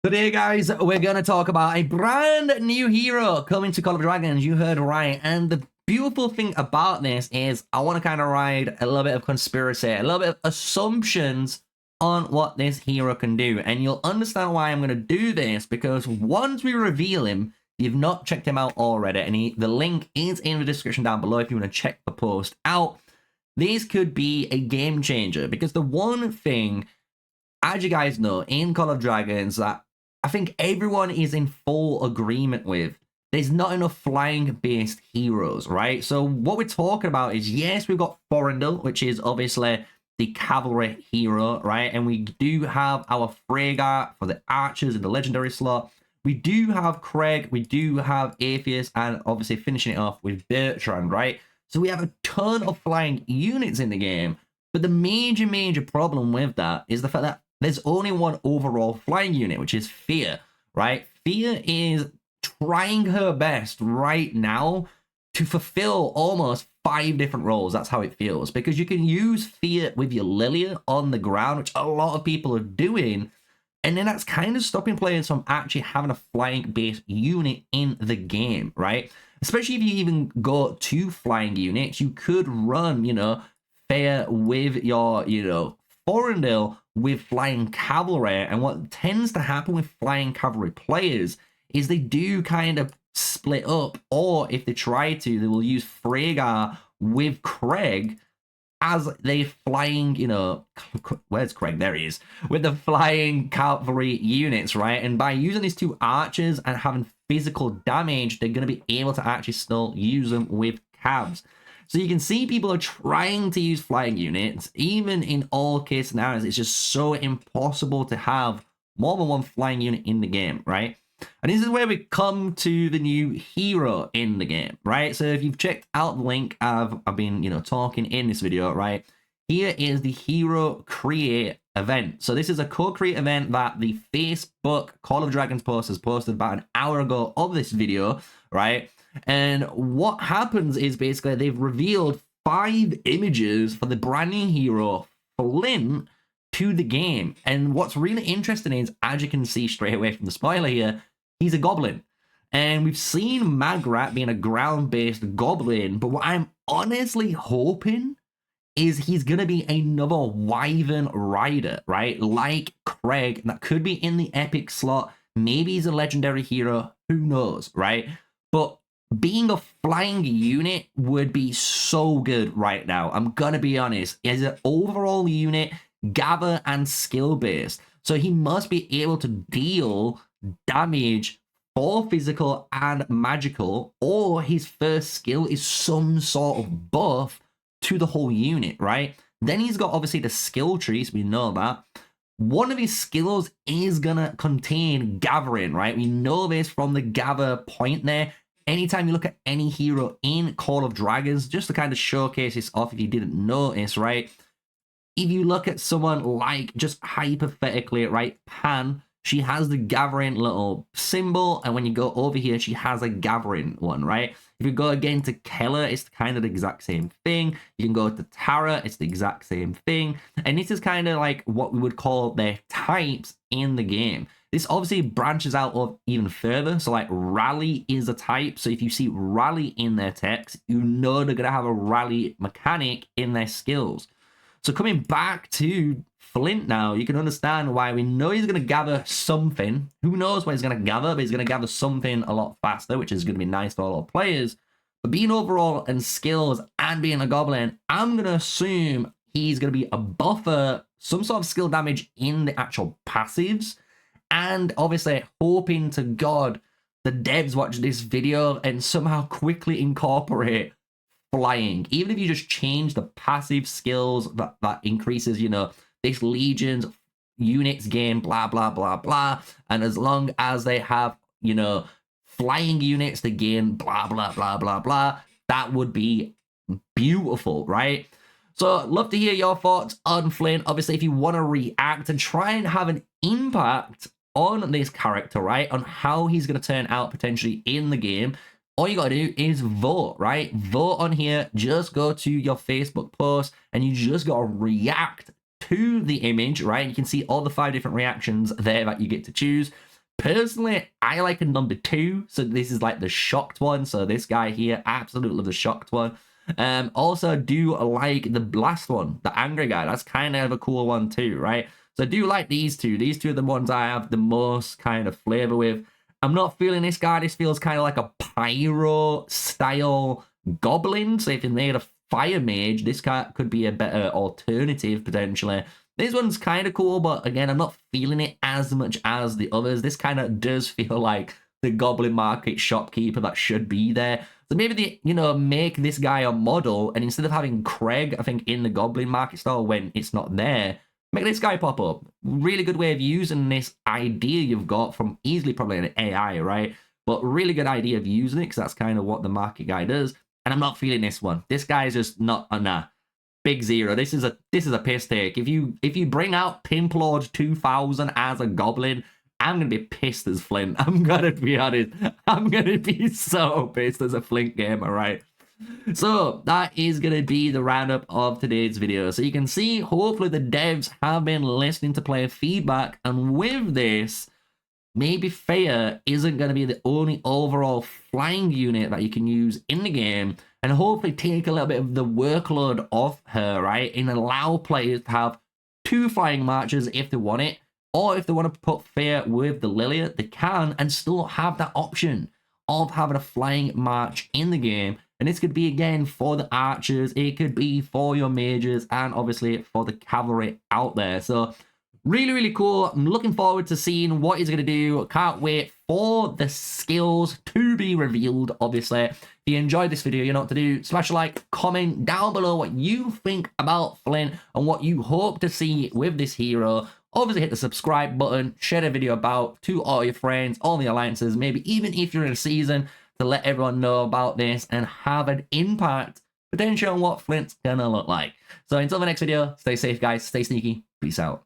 Today, guys, we're going to talk about a brand new hero coming to Call of Dragons. You heard right. And the beautiful thing about this is I want to kind of ride a little bit of conspiracy, a little bit of assumptions on what this hero can do. And you'll understand why I'm going to do this, because once we reveal him, if you've not checked him out already, and the link is in the description down below if you want to check the post out, this could be a game changer. Because the one thing, as you guys know, in Call of Dragons that I think everyone is in full agreement with, there's not enough flying-based heroes, right? So what we're talking about is, yes, we've got Forendil, which is obviously the cavalry hero, right? And we do have our Freyga for the archers in the legendary slot. We do have Craig, we do have Atheus, and obviously finishing it off with Bertrand, right? So we have a ton of flying units in the game, but the major problem with that is the fact that there's only one overall flying unit, which is Fear, right? Fear is trying her best right now to fulfill almost 5 different roles. That's how it feels, because you can use Fear with your Lilia on the ground, which a lot of people are doing, and then that's kind of stopping players from actually having a flying-based unit in the game, right? Especially if you even go to flying units, you could run, Fear with your, Forendil with flying cavalry. And what tends to happen with flying cavalry players is they do kind of split up, or if they try to, they will use Freyga with Craig as they flying, where's Craig? There he is, with the flying cavalry units, right? And by using these 2 archers and having physical damage, they're going to be able to actually still use them with cavs. So you can see people are trying to use flying units. Even in all case scenarios, it's just so impossible to have more than one flying unit in the game, right? And this is where we come to the new hero in the game, right? So if you've checked out the link, I've been, talking in this video, right? Here is the Hero Create event. So this is a co-create event that the Facebook Call of Dragons post has posted about an hour ago of this video, right? And what happens is basically they've revealed 5 images for the brand new hero, Flynt, to the game. And what's really interesting is, as you can see straight away from the spoiler here, he's a goblin. And we've seen Magrat being a ground-based goblin, but what I'm honestly hoping is he's going to be another Wyvern rider, right? Like Craig, that could be in the epic slot. Maybe he's a legendary hero, who knows, right? But being a flying unit would be so good right now. I'm going to be honest. As an overall unit, gather and skill based. So he must be able to deal damage for physical and magical, or his first skill is some sort of buff to the whole unit, right? Then he's got obviously the skill trees. We know that. One of his skills is going to contain gathering, right? We know this from the gather point there. Anytime you look at any hero in Call of Dragons, just to kind of showcase this off if you didn't notice, right? If you look at someone like, just hypothetically, right, Pan, she has the gathering little symbol, and when you go over here, she has a gathering one, right? If you go again to Keller, it's kind of the exact same thing. You can go to Tara, it's the exact same thing. And this is kind of like what we would call their types in the game. This obviously branches out of even further. So like Rally is a type. So if you see Rally in their text, you know they're going to have a Rally mechanic in their skills. So coming back to Flynt now, you can understand why we know he's going to gather something. Who knows what he's going to gather, but he's going to gather something a lot faster, which is going to be nice for all our players. But being overall and skills and being a goblin, I'm going to assume he's going to be a buffer, some sort of skill damage in the actual passives. And obviously, hoping to God the devs watch this video and somehow quickly incorporate flying. Even if you just change the passive skills that increases, this Legion's units gain, blah, blah, blah, blah. And as long as they have, flying units to gain, blah, blah, blah, blah, blah, that would be beautiful, right? So I'd love to hear your thoughts on Flynt. Obviously, if you want to react and try and have an impact on this character, right, on how he's going to turn out potentially in the game, all you got to do is vote, right? Vote on here. Just go to your Facebook post and you just got to react to the image, right? You can see all the 5 different reactions there that you get to choose. Personally, I like a number 2, so this is like the shocked one. So this guy here, absolutely love the shocked one. Also do like the last one, the angry guy. That's kind of a cool one too, right? So I do like these two. These two are the ones I have the most kind of flavor with. I'm not feeling this guy. This feels kind of like a pyro style goblin. So if you made a fire mage, this guy could be a better alternative potentially. This one's kind of cool, but again, I'm not feeling it as much as the others. This kind of does feel like the Goblin Market shopkeeper that should be there. So maybe they, you know, make this guy a model, and instead of having Craig, I think, in the Goblin Market store when it's not there, make this guy pop up. Really good way of using this idea you've got from easily probably an AI, right? But really good idea of using it, because that's kind of what the market guy does. And I'm not feeling this one. This guy is just not nah. Big zero. This is a piss take. If you bring out Pimplord 2000 as a goblin, I'm gonna be pissed as Flynt. I'm gonna be honest. I'm gonna be so pissed as a Flynt gamer, right? So that is gonna be the roundup of today's video. So you can see, hopefully the devs have been listening to player feedback, and with this, maybe Faya isn't going to be the only overall flying unit that you can use in the game, and hopefully take a little bit of the workload off her, right? And allow players to have 2 flying marches if they want it, or if they want to put Faya with the Lilia, they can, and still have that option of having a flying march in the game. And this could be, again, for the archers, it could be for your mages, and obviously for the cavalry out there. So really, really cool. I'm looking forward to seeing what he's going to do. Can't wait for the skills to be revealed, obviously. If you enjoyed this video, you know what to do. Smash a like, comment down below what you think about Flynt and what you hope to see with this hero. Obviously, hit the subscribe button, share the video about to all your friends, all the alliances, maybe even if you're in a season, to let everyone know about this and have an impact potentially on what Flynt's going to look like. So until the next video, stay safe, guys. Stay sneaky. Peace out.